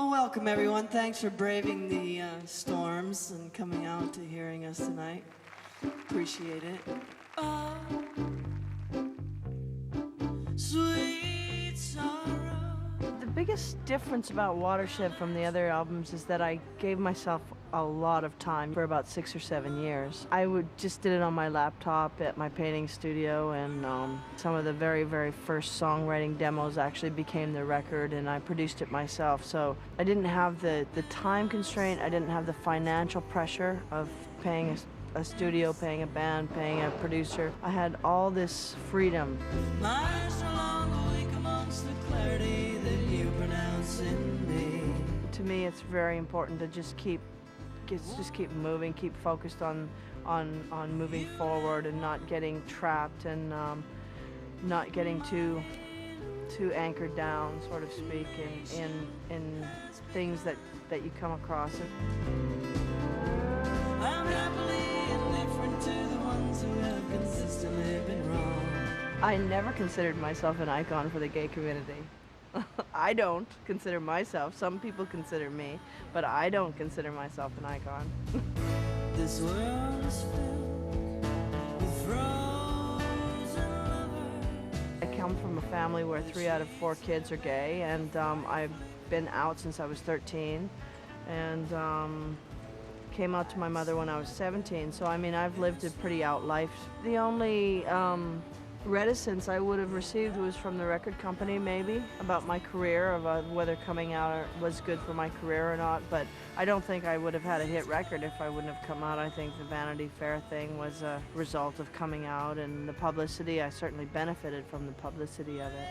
Well, welcome everyone. Thanks for braving the storms and coming out to hearing us tonight. Appreciate it. Sweet sorrow. The biggest difference about Watershed from the other albums is that I gave myself a lot of time for about 6 or 7 years. I just did it on my laptop at my painting studio, and some of the very, very first songwriting demos actually became the record, and I produced it myself. So I didn't have the time constraint, I didn't have the financial pressure of paying a studio, paying a band, paying a producer. I had all this freedom. To me, it's very important to just keep moving, keep focused on moving forward and not getting trapped and not getting too anchored down, so to speak, in things that you come across. I'm happily indifferent to the ones who have consistently been wrong. I never considered myself an icon for the gay community. I don't consider myself. Some people consider me, but I don't consider myself an icon. This world is filled with frozen lovers. I come from a family where 3 out of 4 kids are gay, and I've been out since I was 13, and came out to my mother when I was 17. So I mean, I've lived a pretty out life. The only reticence I would have received was from the record company, maybe, about my career, about whether coming out was good for my career or not, but I don't think I would have had a hit record if I wouldn't have come out. I think the Vanity Fair thing was a result of coming out, and the publicity, I certainly benefited from the publicity of it.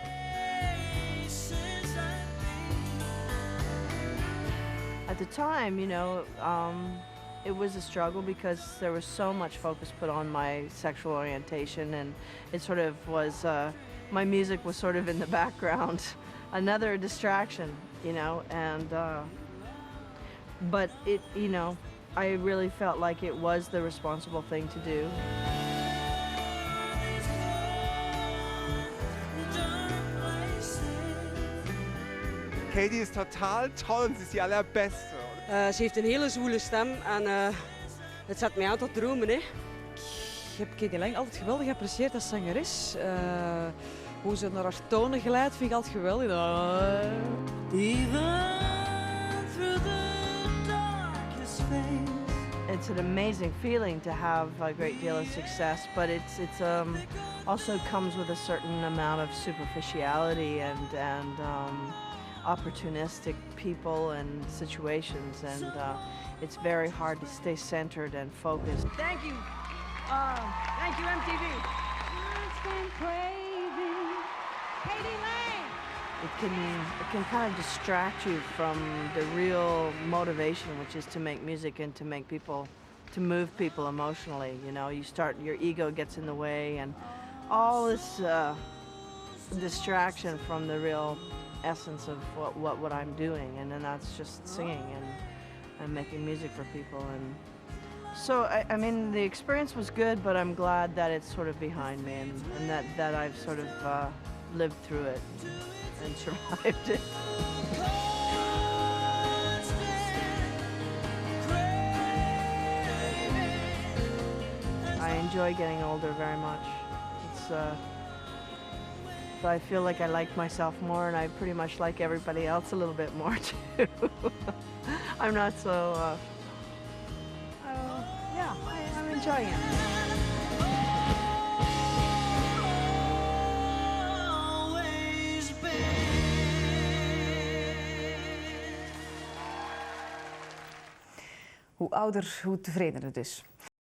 At the time, you know, it was a struggle because there was so much focus put on my sexual orientation, and it sort of was, my music was sort of in the background, another distraction, you know, and, but it, you know, I really felt like it was the responsible thing to do. Katie is total toll und sie ist die allerbeste. Ze heeft een hele zwoele stem en het zet mij aan tot dromen. Hè. Ik heb Katie Lang altijd geweldig geapprecieerd als zangeres. Hoe ze naar haar tonen geleidt vind ik altijd geweldig. It's an amazing feeling to have a great deal of success, but it's also comes with a certain amount of superficiality and opportunistic people and situations, and it's very hard to stay centered and focused. Thank you MTV. Katie Lang. It can kind of distract you from the real motivation, which is to make music and to make people, to move people emotionally. You know, your ego gets in the way, and all this distraction from the real essence of what I'm doing, and then that's just singing and making music for people. And so I mean, the experience was good, but I'm glad that it's sort of behind me, and that I've sort of lived through it and survived it. I enjoy getting older very much. But I feel like I like myself more, and I pretty much like everybody else a little bit more too. I'm not so, yeah, I'm enjoying it. Hoe ouder, hoe tevredener dus.